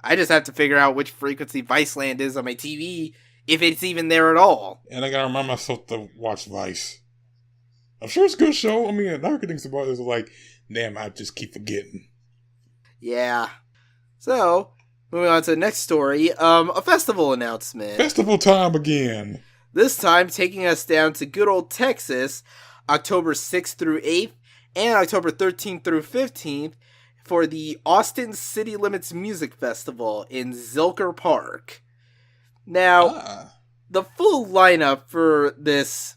I just have to figure out which frequency Viceland is on my TV. If it's even there at all. And I gotta remind myself to watch Vice. I'm sure it's a good show. I mean, now things about this are damn, I just keep forgetting. Yeah. So, moving on to the next story, a festival announcement. Festival time again. This time taking us down to good old Texas, October 6th through 8th, and October 13th through 15th, for the Austin City Limits Music Festival in Zilker Park. Now, the full lineup for this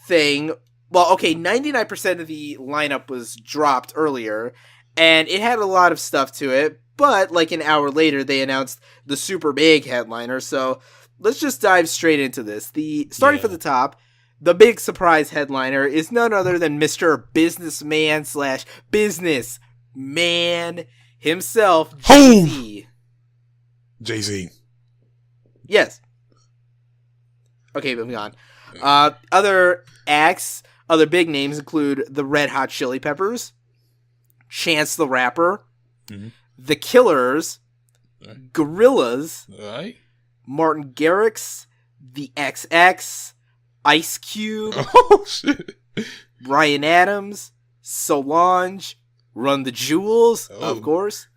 thing, well, okay, 99% of the lineup was dropped earlier, and it had a lot of stuff to it, but like an hour later, they announced the super big headliner, so let's just dive straight into this. Starting from the top, the big surprise headliner is none other than Mr. Businessman / Businessman himself, Jay-Z. Jay-Z. Yes. Okay, moving on. Other acts, other big names include the Red Hot Chili Peppers, Chance the Rapper, The Killers, Gorillaz, Martin Garrix, The XX, Ice Cube, Bryan Adams, Solange, Run the Jewels, of course,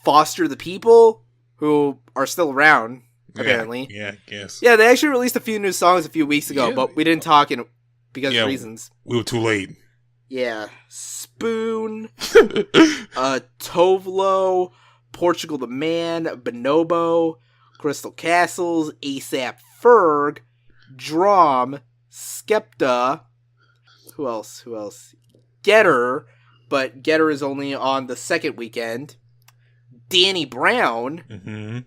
Foster the People, who are still around, apparently. Yeah, I guess. Yeah, they actually released a few new songs a few weeks ago, but we didn't talk because of reasons. We were too late. Yeah. Spoon, Tovlo, Portugal the Man, Bonobo, Crystal Castles, ASAP Ferg, Drum, Skepta, who else? Getter, but Getter is only on the second weekend. Danny Brown.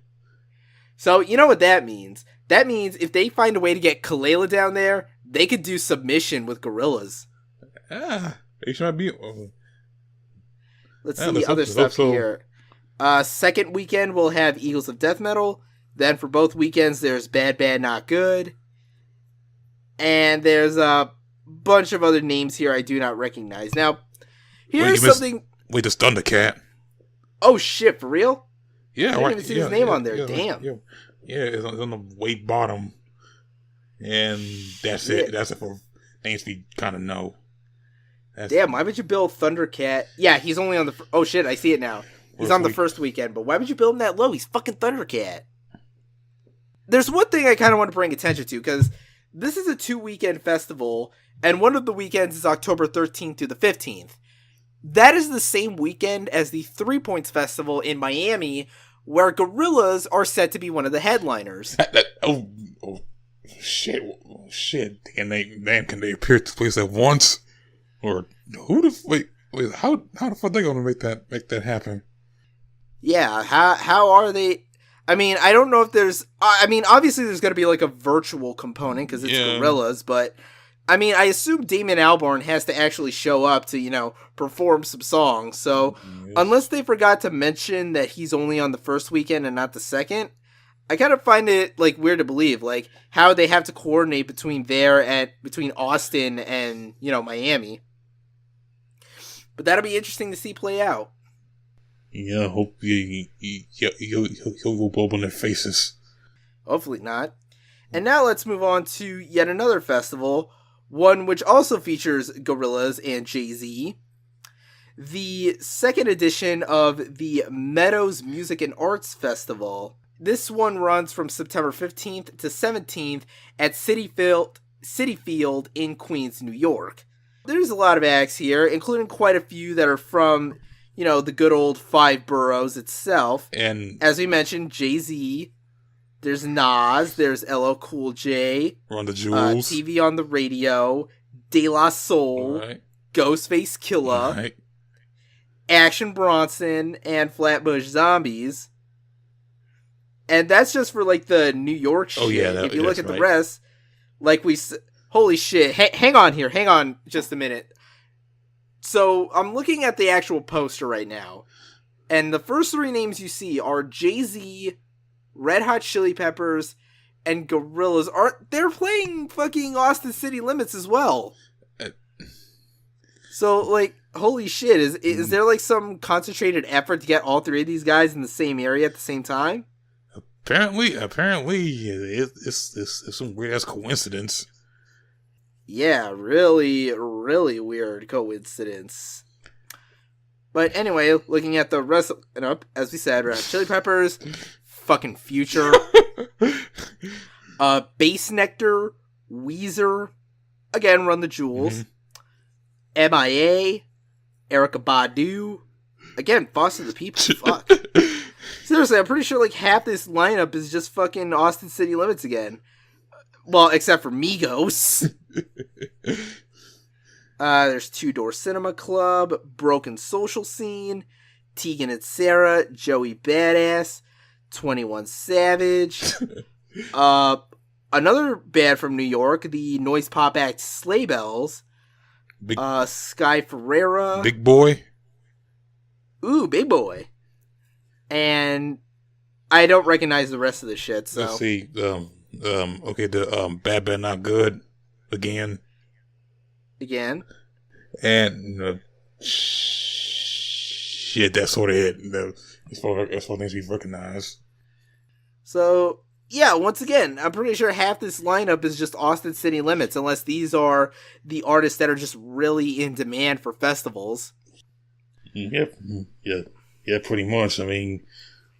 So, you know what that means? That means if they find a way to get Kalela down there, they could do Submission with Gorillaz. They should be. Let's see other stuff here. Second weekend, we'll have Eagles of Death Metal. Then for both weekends, there's Bad Bad Not Good. And there's a bunch of other names here I do not recognize. Now, here's something... Wait, there's Thundercat. Oh, shit, for real? Yeah, I didn't even see his name on there. Damn. Yeah, it's on the way bottom. And that's it. That's it for names we kind of know. Damn, why would you build Thundercat? Yeah, he's only on the... Oh, shit, I see it now. He's on the first weekend, but why would you build him that low? He's fucking Thundercat. There's one thing I kind of want to bring attention to, because this is a 2-weekend festival, and one of the weekends is October 13th to the 15th. That is the same weekend as the 3 Points Festival in Miami, where Gorillaz are set to be one of the headliners. Shit. Can they appear at this place at once? Or wait, how the fuck they gonna make that happen? Yeah, how are they? I mean, I don't know if there's... I mean, obviously there's going to be like a virtual component because it's Gorillaz, but I mean, I assume Damon Albarn has to actually show up to, perform some songs. So unless they forgot to mention that he's only on the first weekend and not the second, I kind of find it like weird to believe, like how they have to coordinate between Austin and, Miami. But that'll be interesting to see play out. Yeah, I hope he'll go blow up on their faces. Hopefully not. And now let's move on to yet another festival, one which also features Gorillaz and Jay-Z. The second edition of the Meadows Music and Arts Festival. This one runs from September 15th to 17th at Citi Field in Queens, New York. There's a lot of acts here, including quite a few that are from, the good old 5 boroughs itself. And as we mentioned, Jay-Z, there's Nas, there's LL Cool J, Run the Jewels, TV on the Radio, De La Soul, Ghostface Killah, Action Bronson, and Flatbush Zombies. And that's just for, the New York shit. Oh, yeah. If you look at the rest, holy shit. Hang on just a minute. So, I'm looking at the actual poster right now. And the first 3 names you see are Jay-Z, Red Hot Chili Peppers, and Gorillaz. They're playing fucking Austin City Limits as well. So, holy shit. Is there, some concentrated effort to get all 3 of these guys in the same area at the same time? Apparently, it's some weird-ass coincidence. Yeah, really, really weird coincidence. But anyway, looking at the rest of, as we said, Red Hot Chili Peppers, fucking Future, Bass Nectar, Weezer, again, Run the Jewels, MIA, Erykah Badu, again, Foster the People, fuck. Seriously, I'm pretty sure like half this lineup is just fucking Austin City Limits again. Well, except for Migos. There's Two Door Cinema Club, Broken Social Scene, Tegan and Sarah, Joey Badass, 21 Savage, another band from New York, the noise pop act Sleigh Bells, Sky Ferreira, Big Boy. Ooh, Big Boy. And I don't recognize the rest of the shit, so. Let's see. Okay, the Bad Bad Not Good again. And shit, that's sort of it. As far as things we've recognized. So, yeah, once again, I'm pretty sure half this lineup is just Austin City Limits, unless these are the artists that are just really in demand for festivals. Yep. Yeah, pretty much. I mean,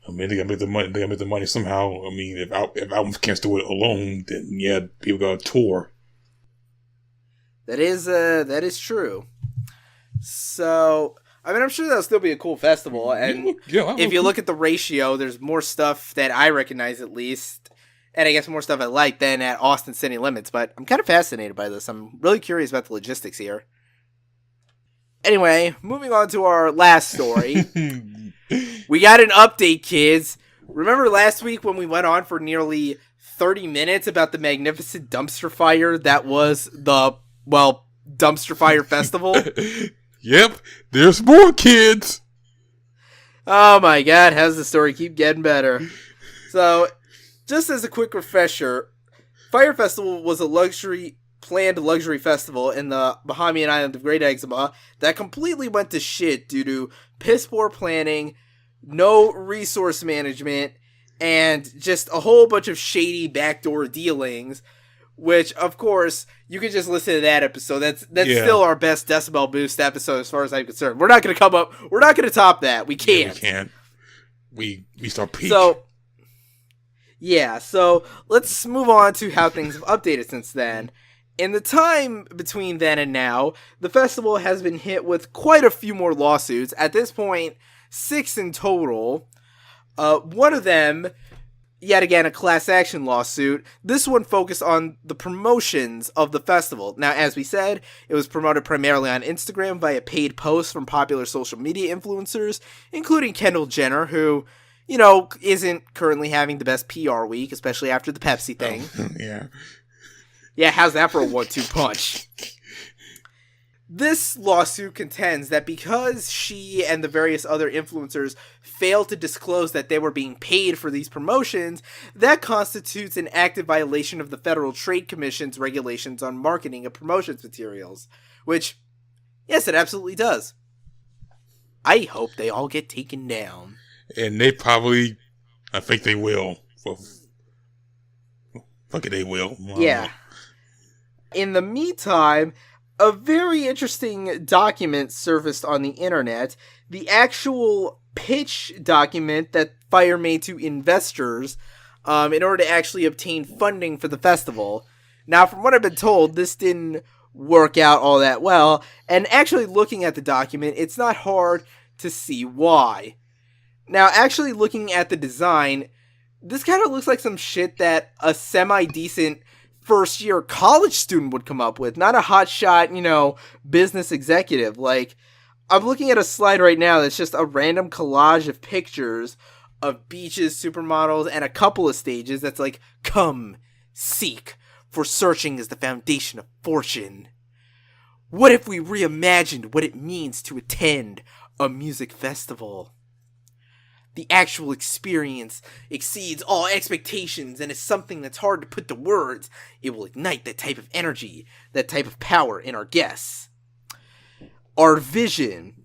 they gotta make the money. They gotta make the money somehow. I mean, if albums can't do it alone, then yeah, people gotta tour. That is true. So, I mean, I'm sure that'll still be a cool festival. And if you look at the ratio, there's more stuff that I recognize at least, and I guess more stuff I like than at Austin City Limits. But I'm kind of fascinated by this. I'm really curious about the logistics here. Anyway, moving on to our last story. We got an update, kids. Remember last week when we went on for nearly 30 minutes about the magnificent dumpster fire that was the, Dumpster Fire Festival? Yep, there's more, kids. Oh my god, how's the story keep getting better? So, just as a quick refresher, Fyre Festival was a planned luxury festival in the Bahamian island of Great Eczema that completely went to shit due to piss poor planning, no resource management, and just a whole bunch of shady backdoor dealings, which, of course, you can just listen to that episode. That's still our best Decibel Boost episode as far as I'm concerned. We're not going to top that. We can't. Yeah, we can't. We start peak. So, yeah, so let's move on to how things have updated since then. In the time between then and now, the festival has been hit with quite a few more lawsuits. At this point, 6 in total. One of them, yet again, a class action lawsuit. This one focused on the promotions of the festival. Now, as we said, it was promoted primarily on Instagram via paid posts from popular social media influencers, including Kendall Jenner, who, isn't currently having the best PR week, especially after the Pepsi thing. Yeah. Yeah, how's that for a 1-2 punch? This lawsuit contends that because she and the various other influencers failed to disclose that they were being paid for these promotions, that constitutes an active violation of the Federal Trade Commission's regulations on marketing of promotions materials. Which, yes, it absolutely does. I hope they all get taken down. And I think they will. Fuck it, they will. Yeah. In the meantime, a very interesting document surfaced on the internet. The actual pitch document that Fyre made to investors in order to actually obtain funding for the festival. Now, from what I've been told, this didn't work out all that well. And actually looking at the document, it's not hard to see why. Now, actually looking at the design, this kind of looks like some shit that a semi-decent first-year college student would come up with, not a hotshot, business executive. Like, I'm looking at a slide right now that's just a random collage of pictures of beaches, supermodels, and a couple of stages that's like, come, seek, for searching is the foundation of fortune. What if we reimagined what it means to attend a music festival? The actual experience exceeds all expectations and is something that's hard to put to words. It will ignite that type of energy, that type of power in our guests. Our vision.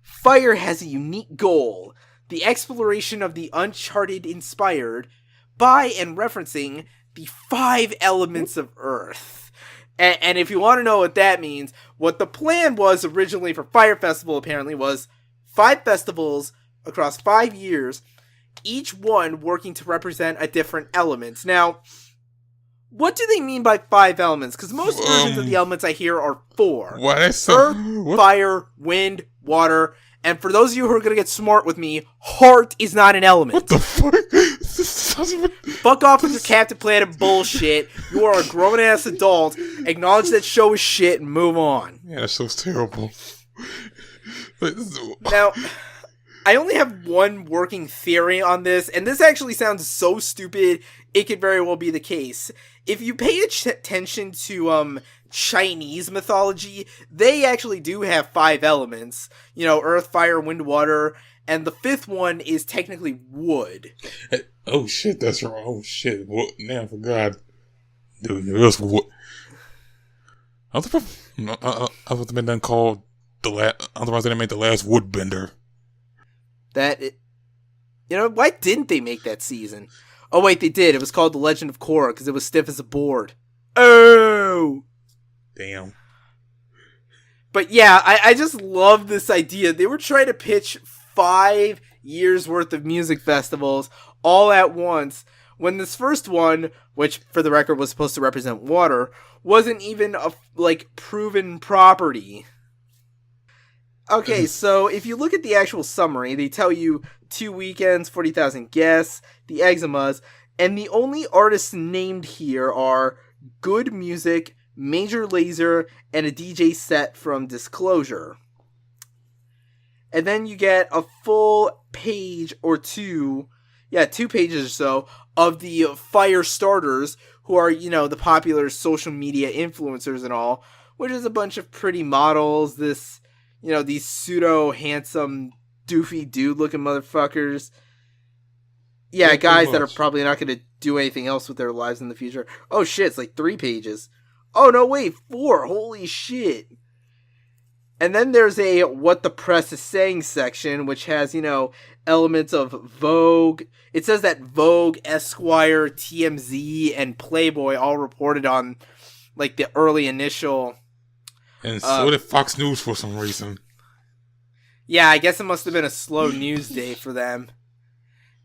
Fyre has a unique goal, the exploration of the uncharted inspired by and referencing the 5 elements of Earth. And if you want to know what that means, what the plan was originally for Fyre Festival apparently was 5 festivals across 5 years, each one working to represent a different element. Now, what do they mean by 5 elements? Because most versions of the elements I hear are 4. What is Earth, fire, wind, water, And for those of you who are going to get smart with me, heart is not an element. What the fuck? Fuck off with your Captain Planet bullshit. You are a grown-ass adult. Acknowledge that show is shit and move on. Yeah, that show's terrible. Now, I only have one working theory on this, and this actually sounds so stupid, it could very well be the case. If you pay attention to Chinese mythology, they actually do have 5 elements. You know, earth, fire, wind, water, and the 5th one is technically wood. Oh shit, that's wrong. Oh shit, now I forgot. Dude, it was wood. I was been done called the last. Otherwise, they made the last woodbender. You know, why didn't they make that season? Oh wait, they did. It was called The Legend of Korra because it was stiff as a board. Oh, damn. But yeah, I just love this idea. They were trying to pitch 5 years worth of music festivals all at once, when this first one, which for the record was supposed to represent water, wasn't even a proven property. Okay, so if you look at the actual summary, they tell you 2 weekends, 40,000 guests, the Eczemas, and the only artists named here are Good Music, Major Lazer, and a DJ set from Disclosure. And then you get a full page or 2 pages or so, of the Fyre starters, who are, you know, the popular social media influencers and all, which is a bunch of pretty models, these pseudo-handsome, doofy dude-looking motherfuckers. Yeah, guys that are probably not going to do anything else with their lives in the future. Oh shit, it's like 3 pages. Oh no, wait, 4, holy shit. And then there's a What the Press is Saying section, which has, you know, elements of Vogue. It says that Vogue, Esquire, TMZ, and Playboy all reported on, like, the early initial... And so did Fox News for some reason. Yeah, I guess it must have been a slow news day for them.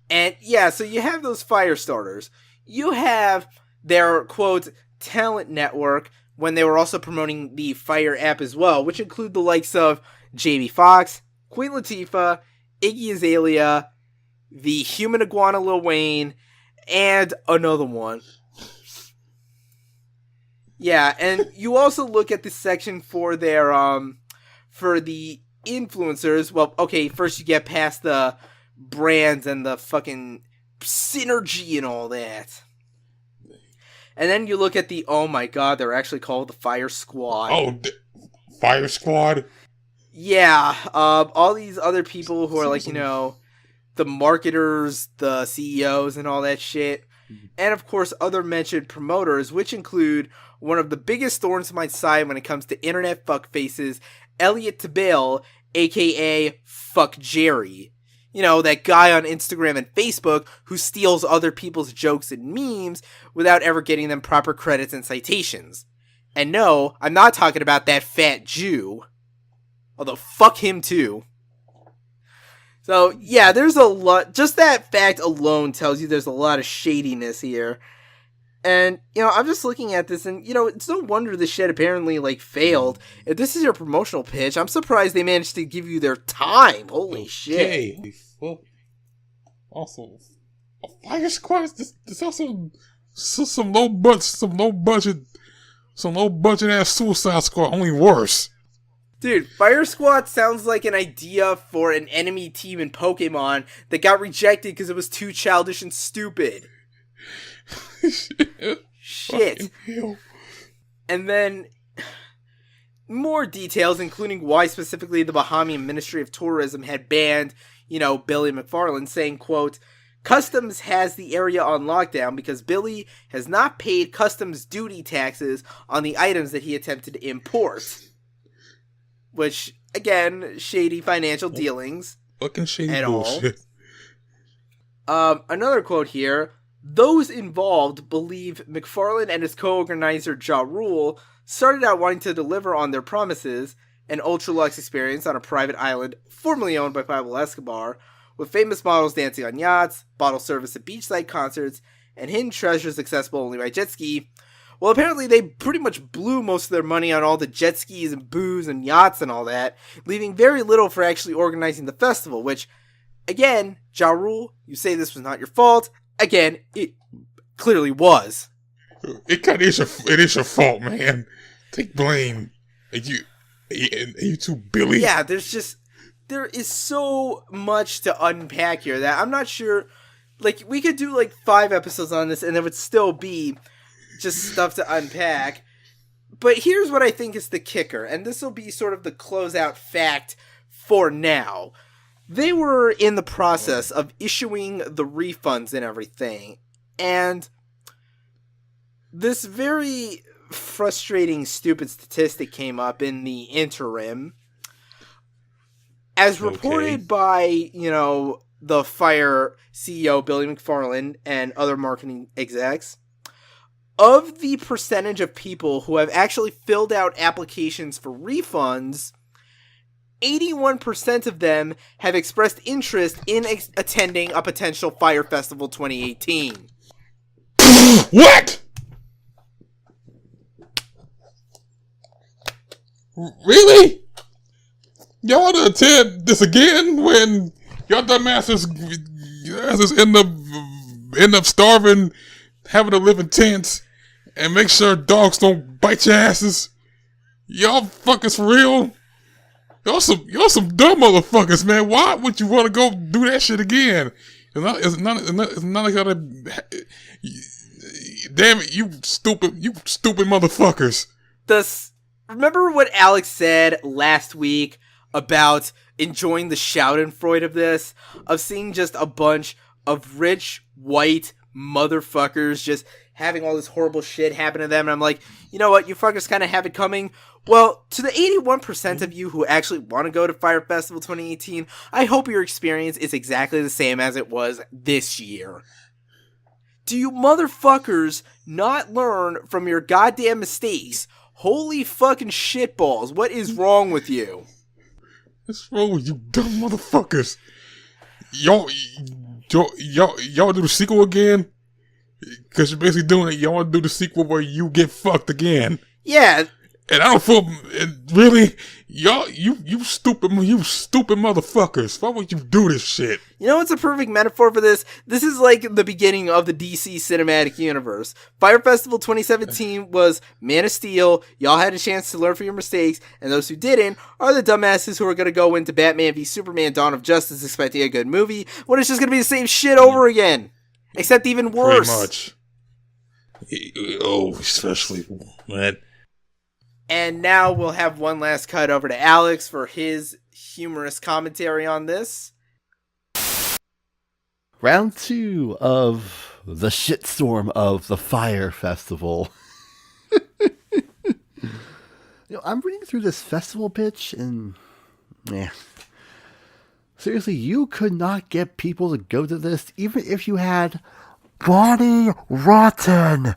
And, yeah, so you have those Fyre starters. You have their, quote, talent network, when they were also promoting the Fyre app as well, which include the likes of Jamie Foxx, Queen Latifah, Iggy Azalea, the Human Iguana Lil Wayne, and another one. Yeah, and you also look at this section for their, for the influencers. Well, okay, first you get past the brands and the fucking synergy and all that. And then you look at the, oh my god, they're actually called the Fyre Squad. Oh, Fyre Squad? Yeah, all these other people who are like, you know, the marketers, the CEOs and all that shit. And of course, other mentioned promoters, which include one of the biggest thorns in my side when it comes to internet fuckfaces, Elliot Tabale, aka Fuck Jerry. You know, that guy on Instagram and Facebook who steals other people's jokes and memes without ever getting them proper credits and citations. And no, I'm not talking about that fat Jew. Although, fuck him too. So, yeah, there's a lot. Just that fact alone tells you there's a lot of shadiness here. And, you know, I'm just looking at this and, you know, it's no wonder this shit apparently, like, failed. If this is your promotional pitch, I'm surprised they managed to give you their time. Holy shit. Well, also, a Fyre Squad, there's also some low budget ass Suicide Squad, only worse. Dude, Fyre Squad sounds like an idea for an enemy team in Pokemon that got rejected because it was too childish and stupid. Shit. And then more details, including why specifically the Bahamian Ministry of Tourism had banned, you know, Billy McFarland, saying, quote, Customs has the area on lockdown because Billy has not paid customs duty taxes on the items that he attempted to import. Which, again, shady financial dealings. Fucking shady bullshit. Another quote here. Those involved believe McFarlane and his co-organizer Ja Rule started out wanting to deliver on their promises, an ultra-luxe experience on a private island formerly owned by Pablo Escobar, with famous models dancing on yachts, bottle service at beachside concerts, and hidden treasures accessible only by jet ski, Well, apparently they pretty much blew most of their money on all the jet skis and booze and yachts and all that, leaving very little for actually organizing the festival, which, again, Ja Rule, you say this was not your fault. Again, it clearly was. It is your fault, man. Take blame. And you too, Billy. Yeah, there is so much to unpack here that I'm not sure, like, we could do, 5 episodes on this and there would still be just stuff to unpack. But here's what I think is the kicker, and this will be sort of the closeout fact for now. They were in the process of issuing the refunds and everything, and this very frustrating, stupid statistic came up in the interim. As reported by, the Fyre CEO, Billy McFarland, and other marketing execs, of the percentage of people who have actually filled out applications for refunds, 81% of them have expressed interest in attending a potential Fyre Festival 2018. What? Really? Y'all want to attend this again when y'all dumbasses end up starving, having to live in tents, and make sure dogs don't bite your asses? Y'all fuckers for real? Y'all some dumb motherfuckers, man. Why would you want to go do that shit again? It's not like y'all. Damn it, you stupid motherfuckers. Remember what Alex said last week about enjoying the schadenfreude of this? Of seeing just a bunch of rich, white motherfuckers just having all this horrible shit happen to them. And I'm like, you know what? You fuckers kind of have it coming. Well, to the 81% of you who actually want to go to Fyre Festival 2018, I hope your experience is exactly the same as it was this year. Do you motherfuckers not learn from your goddamn mistakes? Holy fucking shitballs. What is wrong with you? What's wrong with you dumb motherfuckers? Y'all do the sequel again? Because you're basically doing it. Y'all want to do the sequel where you get fucked again. Yeah. And I don't feel, really, y'all, you stupid motherfuckers. Why would you do this shit? You know what's a perfect metaphor for this? This is like the beginning of the DC cinematic universe. Fyre Festival 2017 was Man of Steel. Y'all had a chance to learn from your mistakes, and those who didn't are the dumbasses who are going to go into Batman v Superman Dawn of Justice expecting a good movie, when it's just going to be the same shit over again. Except even worse. Pretty much. Oh, especially, man. And now we'll have one last cut over to Alex for his humorous commentary on this. Round 2 of the shitstorm of the Fyre Festival. I'm reading through this festival pitch and... Seriously, you could not get people to go to this even if you had Bonnie Rotten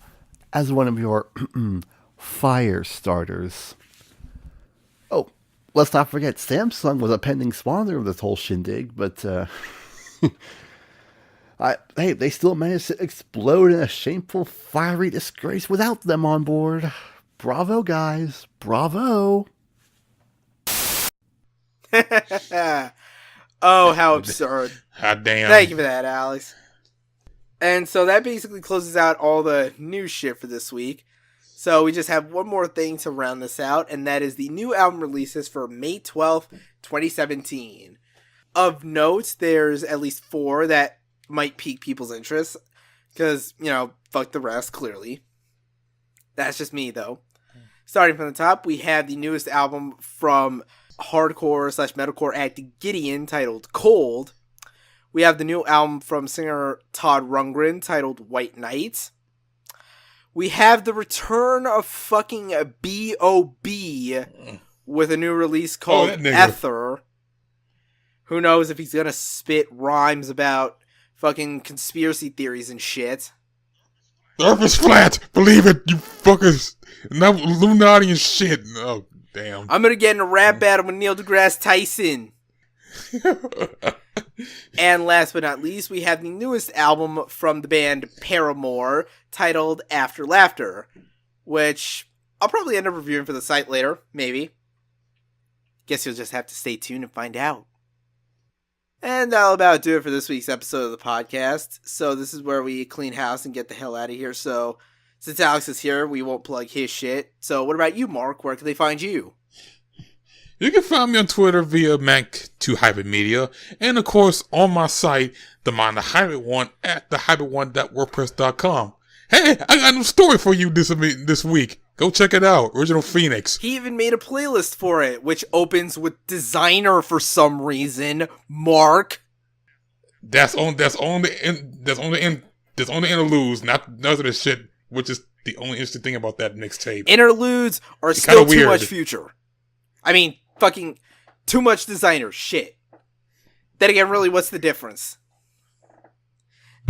as one of your... fire starters. Oh, let's not forget Samsung was a pending sponsor of this whole shindig, but hey, they still managed to explode in a shameful, fiery disgrace without them on board. Bravo, guys. Bravo. Oh, how absurd. Hot damn. Thank you for that, Alex. And so that basically closes out all the new shit for this week. So we just have one more thing to round this out, and that is the new album releases for May 12th, 2017. Of note, there's at least 4 that might pique people's interest, because, fuck the rest, clearly. That's just me, though. Starting from the top, we have the newest album from hardcore/metalcore act Gideon, titled Cold. We have the new album from singer Todd Rundgren, titled White Knight. We have the return of fucking B.O.B. with a new release called Ether. Who knows if he's gonna spit rhymes about fucking conspiracy theories and shit. The earth is flat! Believe it, you fuckers! Not Illuminati and shit. Oh, damn. I'm gonna get in a rap battle with Neil deGrasse Tyson. And last but not least, we have the newest album from the band Paramore, titled After Laughter. which I'll probably end up reviewing for the site later, maybe. Guess you'll just have to stay tuned and find out. And that'll about do it for this week's episode of the podcast. So this is where we clean house and get the hell out of here. So since Alex is here, we won't plug his shit. So what about you, Mark? Where can they find you? You can find me on Twitter via Mac2Hypermedia, and of course on my site, The Mind the Hybrid One, at thehybrid1.wordpress.com. Hey, I got a new story for you this week. Go check it out. Original Phoenix. He even made a playlist for it, which opens with Designer for some reason. Mark. That's on the interludes, not none of the shit, which is the only interesting thing about that mixtape. Interludes are still too much future. I mean, fucking too much Designer shit. Then again, really, what's the difference?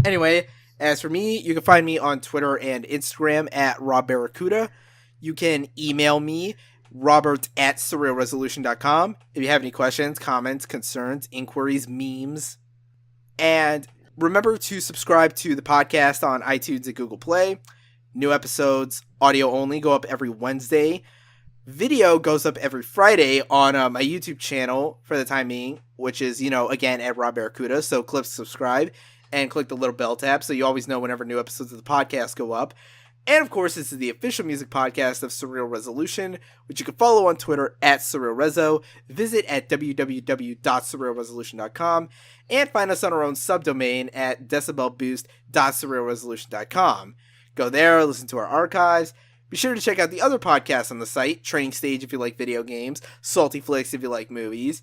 Anyway, as for me, you can find me on Twitter and Instagram at RobBarracuda. You can email me, robert@surrealresolution.com, if you have any questions, comments, concerns, inquiries, memes. And remember to subscribe to the podcast on iTunes and Google Play. New episodes, audio only, go up every Wednesday. Video goes up every Friday on my YouTube channel for the time being, which is, again, at RobBarracuda. So click subscribe and click the little bell tab so you always know whenever new episodes of the podcast go up. And of course, this is the official music podcast of Surreal Resolution, which you can follow on Twitter at SurrealRezo, visit at www.surrealresolution.com, and find us on our own subdomain at decibelboost.surrealresolution.com. Go there, listen to our archives. Be sure to check out the other podcasts on the site, Training Stage if you like video games, Salty Flicks if you like movies,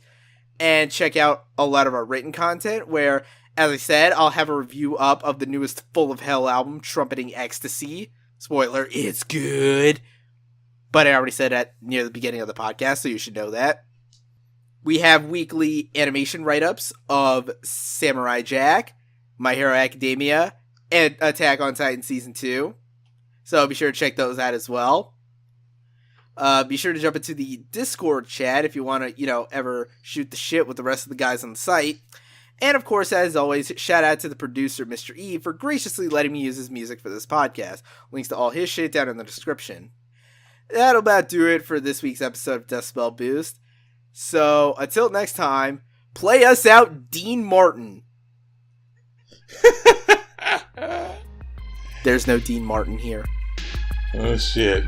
and check out a lot of our written content where, as I said, I'll have a review up of the newest Full of Hell album, Trumpeting Ecstasy. Spoiler, it's good. But I already said that near the beginning of the podcast, so you should know that. We have weekly animation write-ups of Samurai Jack, My Hero Academia, and Attack on Titan Season 2. So be sure to check those out as well. Be sure to jump into the Discord chat if you want to, ever shoot the shit with the rest of the guys on the site. And of course, as always, shout out to the producer, Mr. E, for graciously letting me use his music for this podcast. Links to all his shit down in the description. That'll about do it for this week's episode of Decibel Boost. So, until next time, play us out, Dean Martin. There's no Dean Martin here. Oh, shit.